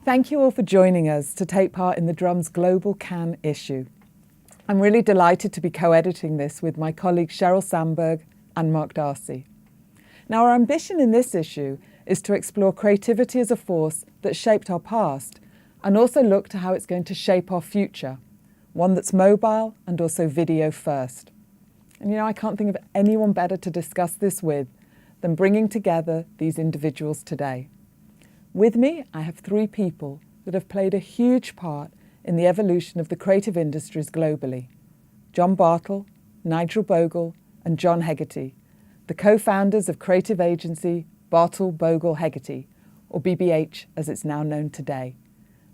Thank you all for joining us to take part in the Drum's Global Can issue. I'm really delighted to be co-editing this with my colleagues Cheryl Sandberg and Mark Darcy. Now, our ambition in this issue is to explore creativity as a force that shaped our past and also look to how it's going to shape our future, one that's mobile and also video first. And I can't think of anyone better to discuss this with than bringing together these individuals today. With me, I have three people that have played a huge part in the evolution of the creative industries globally. John Bartle, Nigel Bogle, and John Hegarty, the co-founders of creative agency Bartle, Bogle, Hegarty, or BBH as it's now known today.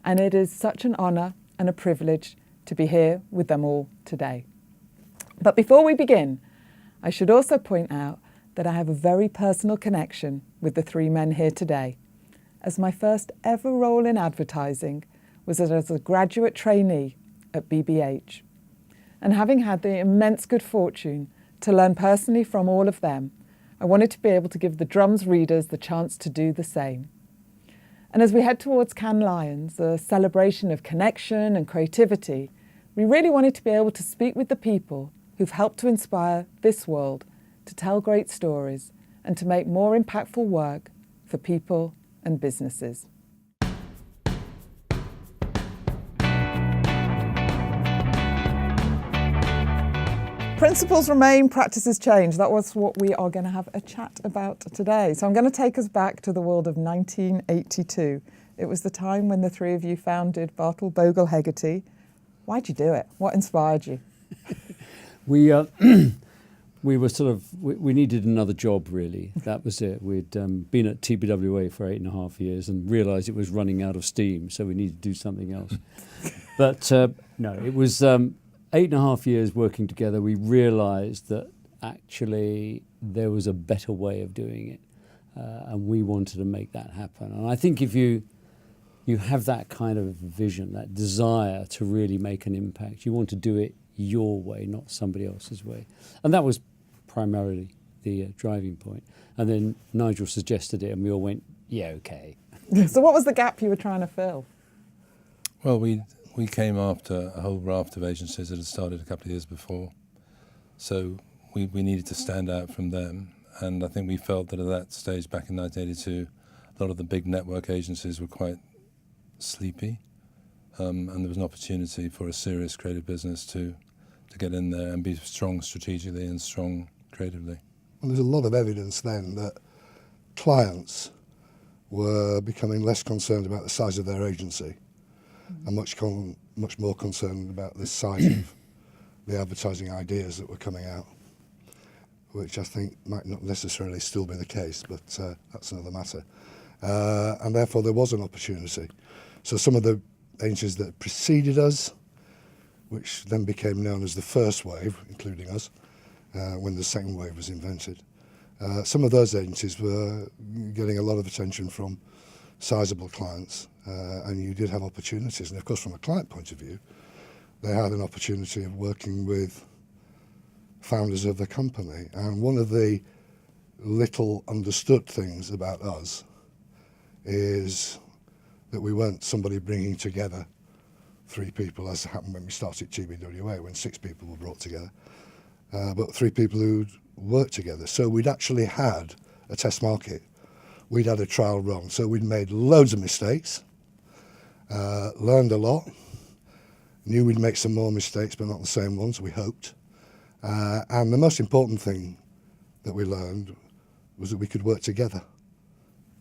And it is such an honour and a privilege to be here with them all today. But before we begin, I should also point out that I have a very personal connection with the three men here today, as my first ever role in advertising was as a graduate trainee at BBH. And having had the immense good fortune to learn personally from all of them, I wanted to be able to give the Drum's readers the chance to do the same. And as we head towards Cannes Lions, a celebration of connection and creativity, we really wanted to be able to speak with the people who've helped to inspire this world to tell great stories and to make more impactful work for people and businesses. Principles remain, practices change. That was what we are going to have a chat about today. So I'm going to take us back to the world of 1982. It was the time when the three of you founded Bartle, Bogle, Hegarty. Why'd you do it? What inspired you? We were we needed another job, really. That was it. We'd been at TBWA for 8.5 years and realised it was running out of steam, so we needed to do something else. But no, it was 8.5 years working together. We realised that actually there was a better way of doing it, and we wanted to make that happen. And I think if you have that kind of vision, that desire to really make an impact, you want to do it your way, not somebody else's way. And that was primarily the driving point. And then Nigel suggested it and we all went, yeah, okay. So what was the gap you were trying to fill? Well, we came after a whole raft of agencies that had started a couple of years before. So we needed to stand out from them. And I think we felt that at that stage back in 1982, a lot of the big network agencies were quite sleepy. And there was an opportunity for a serious creative business to get in there and be strong strategically and strong creatively. Well, there's a lot of evidence then that clients were becoming less concerned about the size of their agency and much more concerned about the size of the advertising ideas that were coming out, which I think might not necessarily still be the case, but that's another matter. And therefore there was an opportunity. So some of the agencies that preceded us, which then became known as the first wave, including us, when the second wave was invented. Some of those agencies were getting a lot of attention from sizable clients, and you did have opportunities. And of course, from a client point of view, they had an opportunity of working with founders of the company. And one of the little understood things about us is that we weren't somebody bringing together three people, as happened when we started TBWA, when 6 people were brought together, but 3 people who'd worked together. So we'd actually had a test market. We'd had a trial run. So we'd made loads of mistakes, learned a lot, knew we'd make some more mistakes, but not the same ones, we hoped. And the most important thing that we learned was that we could work together.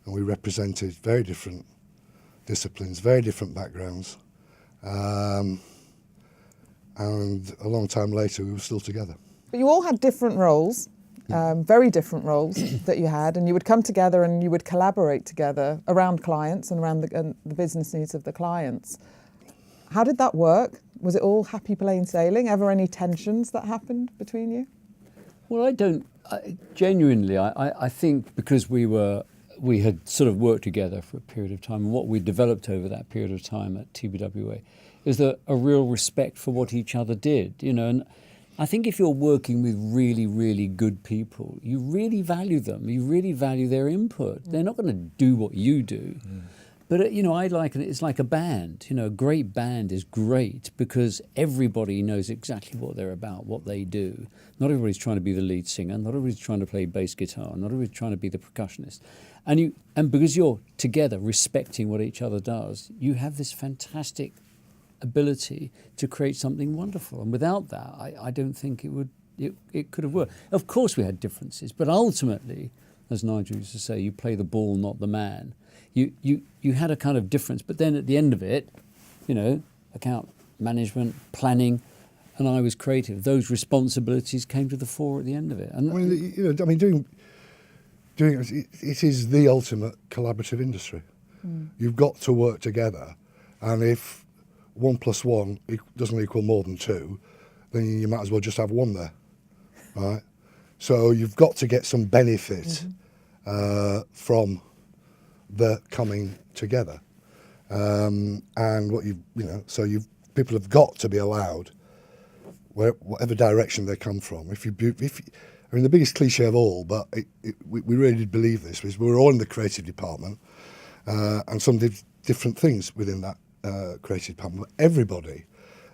And we represented very different disciplines, very different backgrounds. And a long time later, we were still together. But you all had different roles, very different roles that you had, and you would come together and you would collaborate together around clients and around the business needs of the clients. How did that work? Was it all happy plain sailing? Ever any tensions that happened between you? Well, genuinely, I think because we had sort of worked together for a period of time, and what we developed over that period of time at TBWA is a real respect for what each other did, and I think if you're working with really, really good people, you really value them. You really value their input. They're not going to do what you do. But, I like it. It's like a band. A great band is great because everybody knows exactly what they're about, what they do. Not everybody's trying to be the lead singer. Not everybody's trying to play bass guitar. Not everybody's trying to be the percussionist. And because you're together respecting what each other does, you have this fantastic ability to create something wonderful. And without that, I don't think it could have worked. Of course we had differences, but ultimately, as Nigel used to say, you play the ball, not the man. You had a kind of difference, but then at the end of it, account management, planning, and I was creative. Those responsibilities came to the fore at the end of it. And doing it is the ultimate collaborative industry. You've got to work together, and if 1 + 1 doesn't equal more than 2, then you might as well just have 1 there, right? So you've got to get some benefit from the coming together, and people have got to be allowed, whatever direction they come from. The biggest cliche of all, but we really did believe this, was we were all in the creative department, and some did different things within that creative department. Everybody,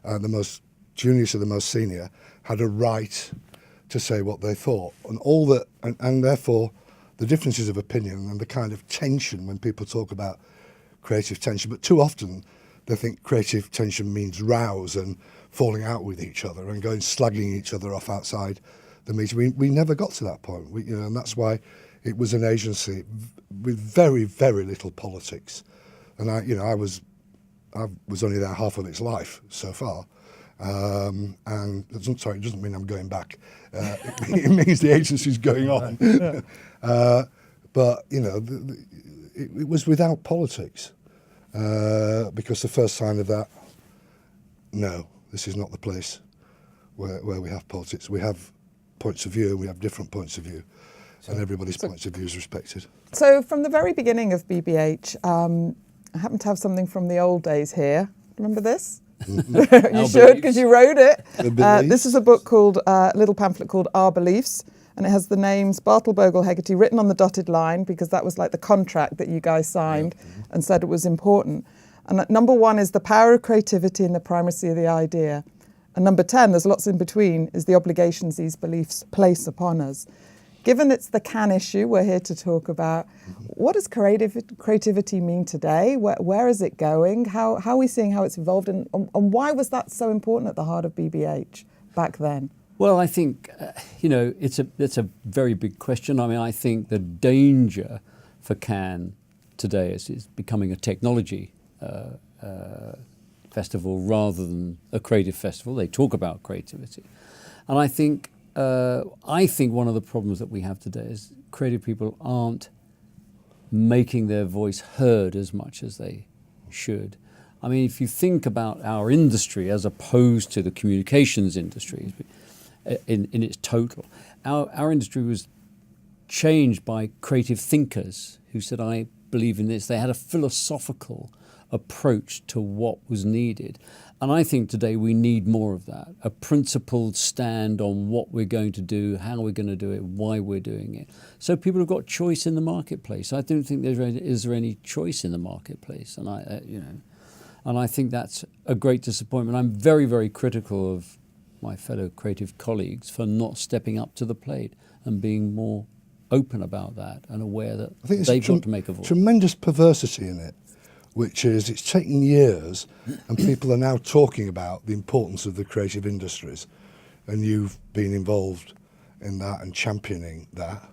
the most junior to the most senior, had a right to say what they thought, and therefore the differences of opinion and the kind of tension when people talk about creative tension. But too often they think creative tension means rows and falling out with each other and going slagging each other off outside the meeting. We never got to that point, and that's why it was an agency with very, very little politics. And I was only there half of its life so far. And it doesn't mean I'm going back. It means the agency's going on. But it was without politics, because the first sign of that, no, this is not the place where we have politics. We have points of view. We have different points of view, and everybody's points of view is respected. So from the very beginning of BBH, I happen to have something from the old days here. Remember this? You should, because you wrote it. This is a book called, a little pamphlet called Our Beliefs, and it has the names Bartle, Bogle, Hegarty written on the dotted line, because that was like the contract that you guys signed and said it was important. And number 1 is the power of creativity and the primacy of the idea. And number 10, there's lots in between, is the obligations these beliefs place upon us. Given it's the can issue we're here to talk about, what does creativity mean today? Where is it going? How are we seeing how it's evolved? And why was that so important at the heart of BBH back then? Well, I think, it's a very big question. I think the danger for Cannes today is becoming a technology festival rather than a creative festival. They talk about creativity. And I think one of the problems that we have today is creative people aren't making their voice heard as much as they should. If you think about our industry as opposed to the communications industry in its total, our industry was changed by creative thinkers who said, I believe in this. They had a philosophical approach to what was needed. And I think today we need more of that, a principled stand on what we're going to do, how we're going to do it, why we're doing it. So people have got choice in the marketplace. I don't think is there any choice in the marketplace. And I think that's a great disappointment. I'm very, very critical of my fellow creative colleagues for not stepping up to the plate and being more open about that and aware that they've got to make a voice. Tremendous perversity in it, which is it's taken years and people are now talking about the importance of the creative industries, and you've been involved in that and championing that,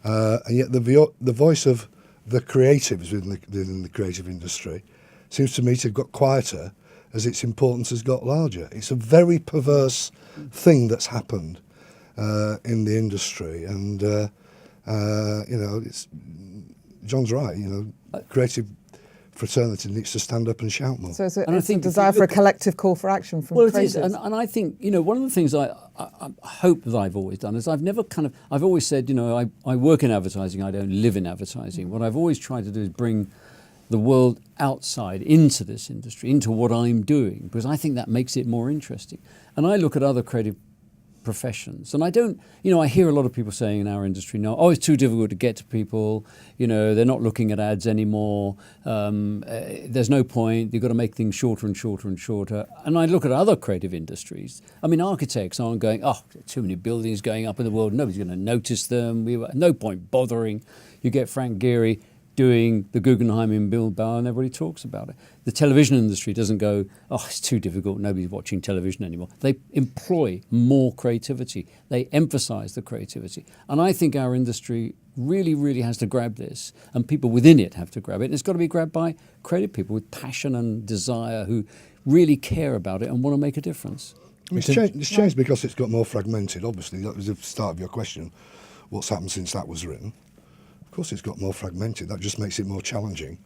and yet the voice of the creatives within the creative industry seems to me to have got quieter as its importance has got larger. It's a very perverse thing that's happened in the industry, and it's John's right. Creative fraternity needs to stand up and shout more. So it's a desire for a collective call for action from creatives. It is, and I think one of the things I hope that I've always done is I've always said I work in advertising, I don't live in advertising. What I've always tried to do is bring the world outside into this industry, into what I'm doing, because I think that makes it more interesting. And I look at other creative professions. And I don't, I hear a lot of people saying in our industry now, oh, it's too difficult to get to people, they're not looking at ads anymore, there's no point, you've got to make things shorter and shorter and shorter. And I look at other creative industries. I mean, architects aren't going, oh, too many buildings going up in the world, nobody's going to notice them, no point bothering. You get Frank Gehry doing the Guggenheim in Bilbao and everybody talks about it. The television industry doesn't go, oh, it's too difficult, nobody's watching television anymore. They employ more creativity. They emphasize the creativity. And I think our industry really, really has to grab this, and people within it have to grab it. And it's got to be grabbed by creative people with passion and desire who really care about it and want to make a difference. I mean, it's changed because it's got more fragmented, obviously. That was the start of your question. What's happened since that was written? Of course, it's got more fragmented. That just makes it more challenging.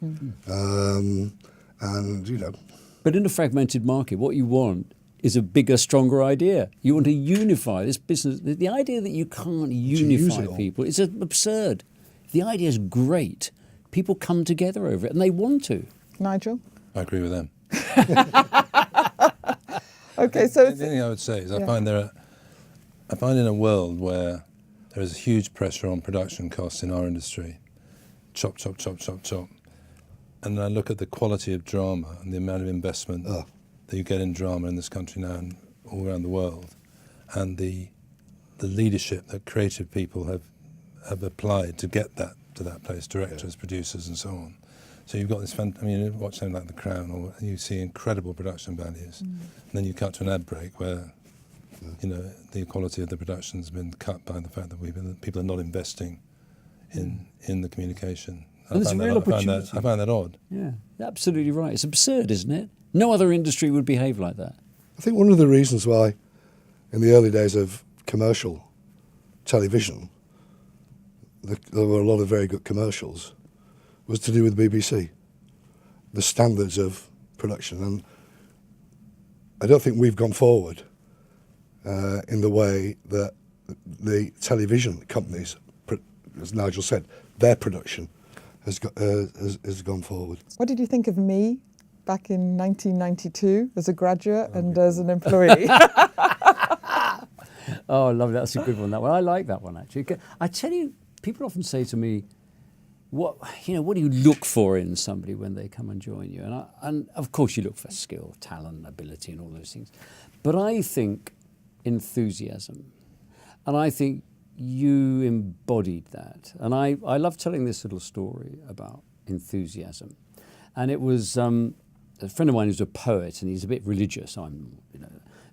But in a fragmented market, what you want is a bigger, stronger idea. You want to unify this business. The idea that you can't unify people is absurd. If the idea is great, people come together over it, and they want to. Nigel? I agree with them. Okay, so the thing I would say is I find in a world where there is a huge pressure on production costs in our industry, chop, chop, chop, chop, chop. And I look at the quality of drama and the amount of investment that you get in drama in this country now and all around the world, and the leadership that creative people have applied to get that to that place, directors, producers, and so on. So you've got this, you watch something like The Crown, or you see incredible production values, and then you cut to an ad break where the quality of the production has been cut by the fact that people are not investing in the communication. And there's a real opportunity. I find that odd. Yeah, absolutely right. It's absurd, isn't it? No other industry would behave like that. I think one of the reasons why, in the early days of commercial television, there were a lot of very good commercials, was to do with BBC, the standards of production. And I don't think we've gone forward in the way that the television companies, as Nigel said, their production has gone forward. what did you think of me back in 1992 as a graduate and as an employee? Oh, lovely. That's a good one, that one. I like that one, actually. I tell you, people often say to me, what do you look for in somebody when they come and join you? And of course you look for skill, talent, ability, and all those things. But I think enthusiasm. And I think you embodied that. And I love telling this little story about enthusiasm. And it was a friend of mine who's a poet, and he's a bit religious.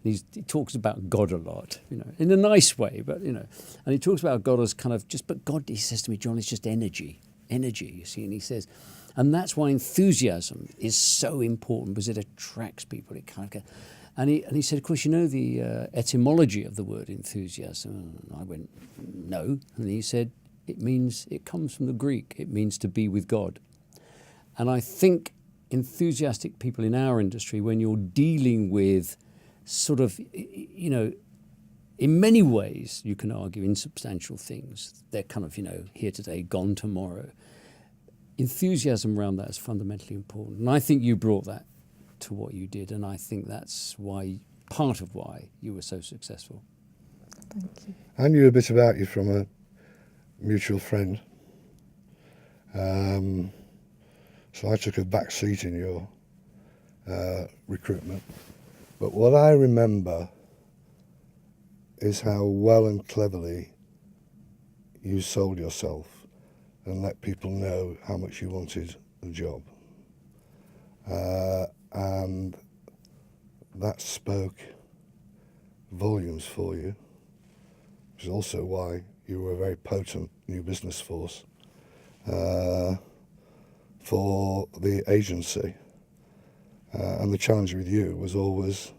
He talks about God a lot, in a nice way, but, and he talks about God as but God, he says to me, John, it's just energy, you see, and he says, and that's why enthusiasm is so important, because it attracts people, and he said, of course, the etymology of the word enthusiasm, and I went, no, and he said, it comes from the Greek, it means to be with God. And I think enthusiastic people in our industry, when you're dealing with sort of, in many ways, you can argue insubstantial things. They're here today, gone tomorrow. Enthusiasm around that is fundamentally important. And I think you brought that to what you did. And I think that's part of why you were so successful. Thank you. I knew a bit about you from a mutual friend. So I took a back seat in your recruitment. But what I remember is how well and cleverly you sold yourself and let people know how much you wanted the job. And that spoke volumes for you, which is also why you were a very potent new business force for the agency. And the challenge with you was always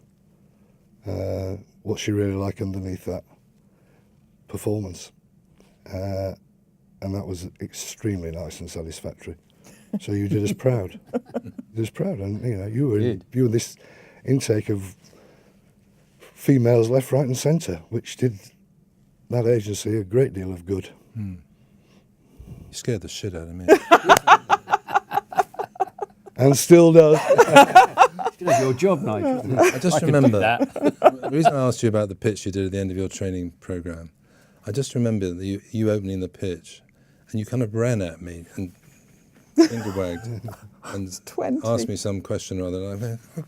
what's she really like underneath that performance. And that was extremely nice and satisfactory. So you did us proud. You did us proud. And you were this intake of females left, right and centre, which did that agency a great deal of good. You scared the shit out of me. And still does. Your job, Nigel. I just remember that. The reason I asked you about the pitch you did at the end of your training program, I just remember that you opening the pitch, and you kind of ran at me and finger wagged and 20. asked me some question or other. And I went, oh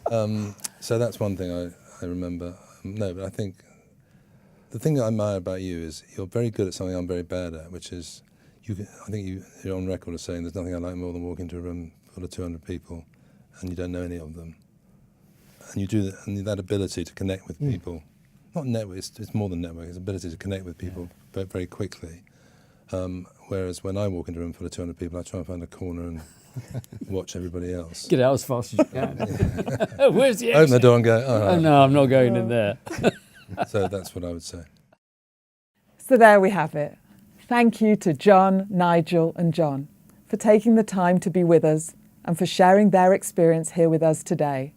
God. So that's one thing I remember. No, but I think the thing that I admire about you is you're very good at something I'm very bad at, which is I think you're on record as saying there's nothing I like more than walking into a room full of 200 people and you don't know any of them. And you do that, and that ability to connect with people, not network, it's more than network, it's ability to connect with people very, very quickly. Whereas when I walk into a room full of 200 people, I try and find a corner and watch everybody else. Get out as fast as you can. Where's the exit? Open the door and go, Oh no, I'm not going in there. So that's what I would say. So there we have it. Thank you to John, Nigel and John for taking the time to be with us and for sharing their experience here with us today.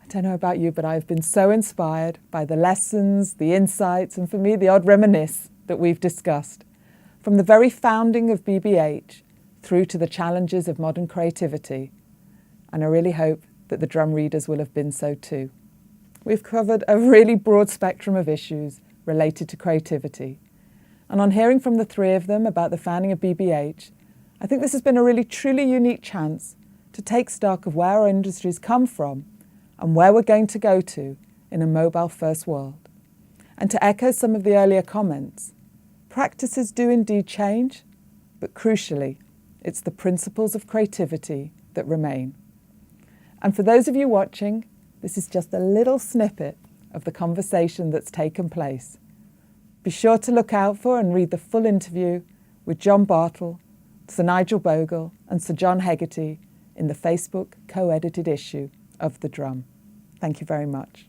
I don't know about you, but I've been so inspired by the lessons, the insights, and for me, the odd reminisce that we've discussed. From the very founding of BBH through to the challenges of modern creativity. And I really hope that the drum readers will have been so too. We've covered a really broad spectrum of issues related to creativity. And on hearing from the three of them about the founding of BBH, I think this has been a really truly unique chance to take stock of where our industries come from and where we're going to go to in a mobile-first world. And to echo some of the earlier comments, practices do indeed change, but crucially, it's the principles of creativity that remain. And for those of you watching, this is just a little snippet of the conversation that's taken place. Be sure to look out for and read the full interview with John Bartle, Sir Nigel Bogle and Sir John Hegarty in the Facebook co-edited issue of The Drum. Thank you very much.